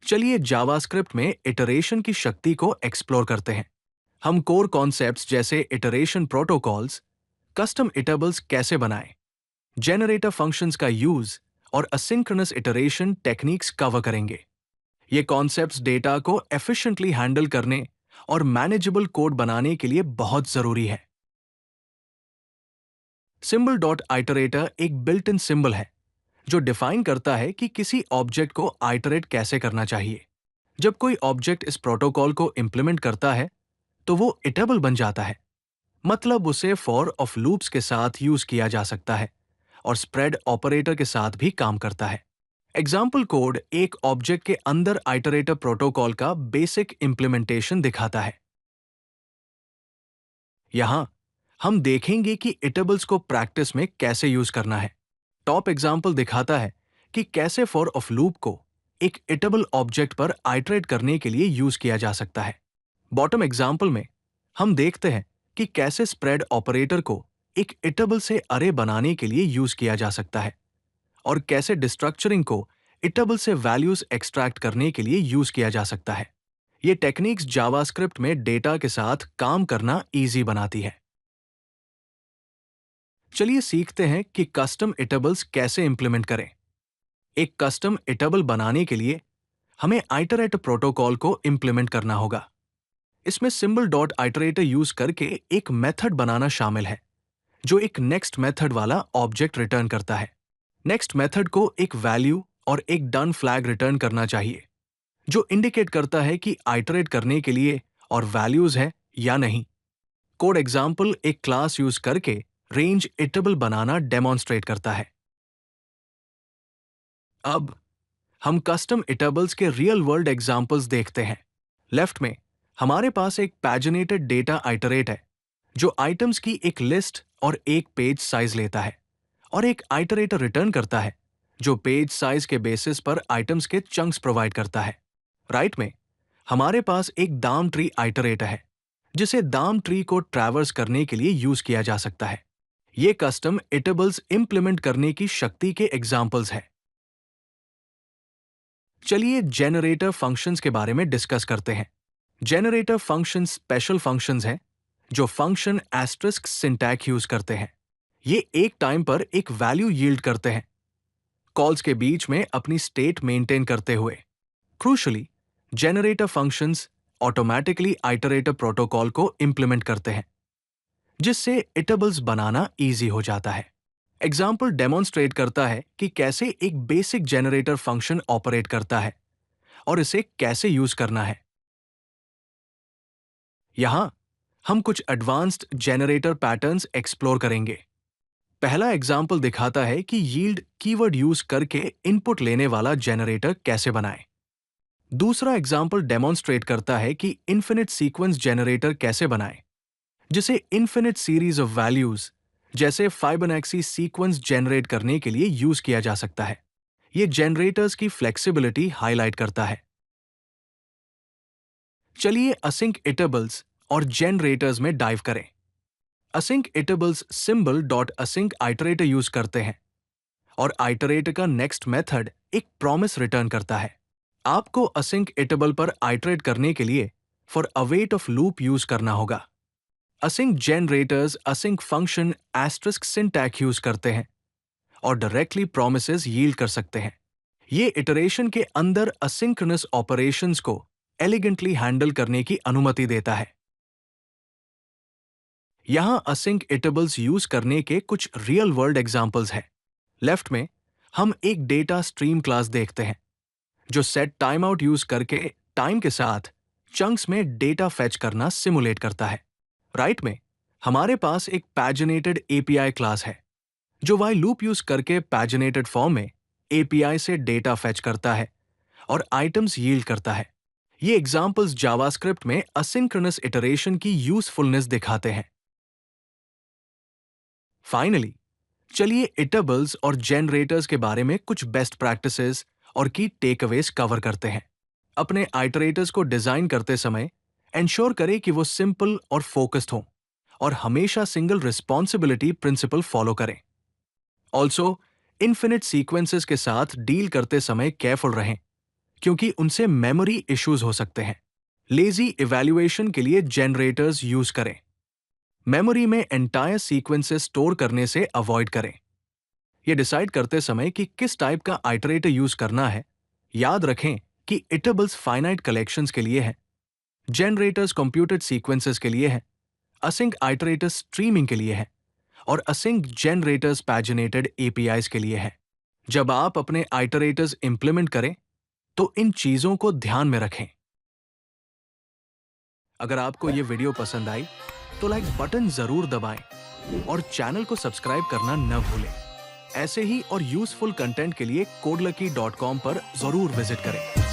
चलिए जावास्क्रिप्ट में इटरेशन की शक्ति को एक्सप्लोर करते हैं। हम कोर कॉन्सेप्ट्स जैसे इटरेशन प्रोटोकॉल्स, कस्टम इटरेबल्स कैसे बनाएं, जेनरेटर फंक्शंस का यूज और असिंक्रोनस इटरेशन टेक्निक्स कवर करेंगे। ये कॉन्सेप्ट्स डेटा को एफिशिएंटली हैंडल करने और मैनेजेबल कोड बनाने के लिए बहुत जरूरी है। सिंबल डॉट आइटरेटर एक बिल्ट इन सिंबल है जो डिफाइन करता है कि किसी ऑब्जेक्ट को आइटरेट कैसे करना चाहिए। जब कोई ऑब्जेक्ट इस प्रोटोकॉल को इंप्लीमेंट करता है तो वो इटरेबल बन जाता है। मतलब उसे फॉर ऑफ लूप्स के साथ यूज किया जा सकता है और स्प्रेड ऑपरेटर के साथ भी काम करता है। एग्जाम्पल कोड एक ऑब्जेक्ट के अंदर आइटरेटर प्रोटोकॉल का बेसिक इंप्लीमेंटेशन दिखाता है। यहां हम देखेंगे कि इटरेबल्स को प्रैक्टिस में कैसे यूज करना है। टॉप एग्जाम्पल दिखाता है कि कैसे फॉर ऑफ लूप को एक इटरेबल ऑब्जेक्ट पर आइटरेट करने के लिए यूज किया जा सकता है। बॉटम एग्जाम्पल में हम देखते हैं कि कैसे स्प्रेड ऑपरेटर को एक इटरेबल से अरे बनाने के लिए यूज किया जा सकता है और कैसे डिस्ट्रक्चरिंग को इटरेबल से वैल्यूज एक्सट्रैक्ट करने के लिए यूज किया जा सकता है। ये टेक्निक्स जावास्क्रिप्ट में डेटा के साथ काम करना इजी बनाती है। चलिए सीखते हैं कि कस्टम इटरेबल्स कैसे इंप्लीमेंट करें। एक कस्टम इटरेबल बनाने के लिए हमें आइटरेटर प्रोटोकॉल को इंप्लीमेंट करना होगा। इसमें सिंबल डॉट आइटरेटर यूज करके एक मेथड बनाना शामिल है जो एक नेक्स्ट मेथड वाला ऑब्जेक्ट रिटर्न करता है। नेक्स्ट मेथड को एक वैल्यू और एक डन फ्लैग रिटर्न करना चाहिए जो इंडिकेट करता है कि आइटरेट करने के लिए और वैल्यूज है या नहीं। कोड एग्जाम्पल एक क्लास यूज करके रेंज इटरेबल बनाना डेमोन्स्ट्रेट करता है। अब हम कस्टम इटरेबल्स के रियल वर्ल्ड एग्जाम्पल्स देखते हैं। लेफ्ट में हमारे पास एक पैजिनेटेड डेटा आइटरेट है जो आइटम्स की एक लिस्ट और एक पेज साइज लेता है और एक आइटरेटर रिटर्न करता है जो पेज साइज के बेसिस पर आइटम्स के चंक्स प्रोवाइड करता है। राइट में हमारे पास एक दाम ट्री आइटरेटर है जिसे दाम ट्री को ट्रैवर्स करने के लिए यूज किया जा सकता है। ये कस्टम इटरेबल्स इंप्लीमेंट करने की शक्ति के एग्जाम्पल्स हैं। चलिए जेनरेटर फंक्शंस के बारे में डिस्कस करते हैं। जेनरेटर फंक्शंस स्पेशल फंक्शंस हैं जो फंक्शन एस्टरिस्क सिंटैक्स यूज करते हैं। ये एक टाइम पर एक वैल्यू यील्ड करते हैं, कॉल्स के बीच में अपनी स्टेट मेंटेन करते हुए। Crucially generator functions automatically iterator protocol को इंप्लीमेंट करते हैं जिससे इटरेबल्स बनाना इजी हो जाता है। एग्जाम्पल डेमोन्स्ट्रेट करता है कि कैसे एक बेसिक जेनरेटर फंक्शन ऑपरेट करता है और इसे कैसे यूज करना है। यहां हम कुछ एडवांस्ड जेनरेटर पैटर्न्स एक्सप्लोर करेंगे। पहला एग्जाम्पल दिखाता है कि यील्ड कीवर्ड यूज करके इनपुट लेने वाला जेनरेटर कैसे बनाएं। दूसरा एग्जाम्पल डेमोन्स्ट्रेट करता है कि इन्फिनिट सीक्वेंस जेनरेटर कैसे बनाएं जिसे इन्फिनिट सीरीज ऑफ वैल्यूज जैसे फाइबोनैक्सी सीक्वेंस जनरेट करने के लिए यूज किया जा सकता है। ये जनरेटर्स की फ्लेक्सिबिलिटी हाईलाइट करता है। चलिए असिंक इटरेबल्स और जनरेटर्स में डाइव करें। Async iterables symbol dot async iterator use करते हैं और आइटरेटर का नेक्स्ट मेथड एक प्रॉमिस रिटर्न करता है। आपको असिंक इटरेबल पर आइटरेट करने के लिए for await of loop use करना होगा। Async generators async function asterisk syntax use करते हैं और डायरेक्टली प्रोमिसेस यील्ड कर सकते हैं। ये इटरेशन के अंदर असिंक्रोनस ऑपरेशंस को एलिगेंटली हैंडल करने की अनुमति देता है। यहां असिंक इटरेबल्स यूज करने के कुछ रियल वर्ल्ड एग्जांपल्स हैं। लेफ्ट में हम एक डेटा स्ट्रीम क्लास देखते हैं जो सेट टाइम आउट यूज करके टाइम के साथ चंक्स में डेटा फेच करना सिमुलेट करता है। राइट में हमारे पास एक पैजिनेटेड एपीआई क्लास है जो व्हाइल लूप यूज करके पैजिनेटेड फॉर्म में एपीआई से डेटा फेच करता है और आइटम्स यील्ड करता है। ये एग्जांपल्स जावास्क्रिप्ट में असिंक्रोनस इटरेशन की यूजफुलनेस दिखाते हैं। फाइनली चलिए इटरेबल्स और जनरेटर्स के बारे में कुछ बेस्ट प्रैक्टिसेस और की टेकअवेज कवर करते हैं। अपने आइटरेटर्स को डिजाइन करते समय इंश्योर करें कि वो सिंपल और फोकस्ड हों और हमेशा सिंगल रिस्पॉन्सिबिलिटी प्रिंसिपल फॉलो करें। ऑल्सो इन्फिनिट सीक्वेंसेस के साथ डील करते समय केयरफुल रहें क्योंकि उनसे मेमोरी इश्यूज हो सकते हैं। लेजी इवैल्यूएशन के लिए जनरेटर्स यूज करें। मेमोरी में एंटायर सीक्वेंसेस स्टोर करने से अवॉइड करें। यह डिसाइड करते समय कि किस टाइप का आइटरेटर यूज करना है, याद रखें कि इटरेबल्स फाइनाइट कलेक्शंस के लिए है, जनरेटर्स कंप्यूटेड सीक्वेंसेस के लिए है, असिंक आइटरेटर्स स्ट्रीमिंग के लिए है और असिंक जनरेटर्स पैजिनेटेड एपीआईज के लिए है। जब आप अपने आइटरेटर्स इंप्लीमेंट करें तो इन चीजों को ध्यान में रखें। अगर आपको यह वीडियो पसंद आई तो लाइक बटन जरूर दबाएं और चैनल को सब्सक्राइब करना न भूलें। ऐसे ही और यूजफुल कंटेंट के लिए codelucky.com पर जरूर विजिट करें।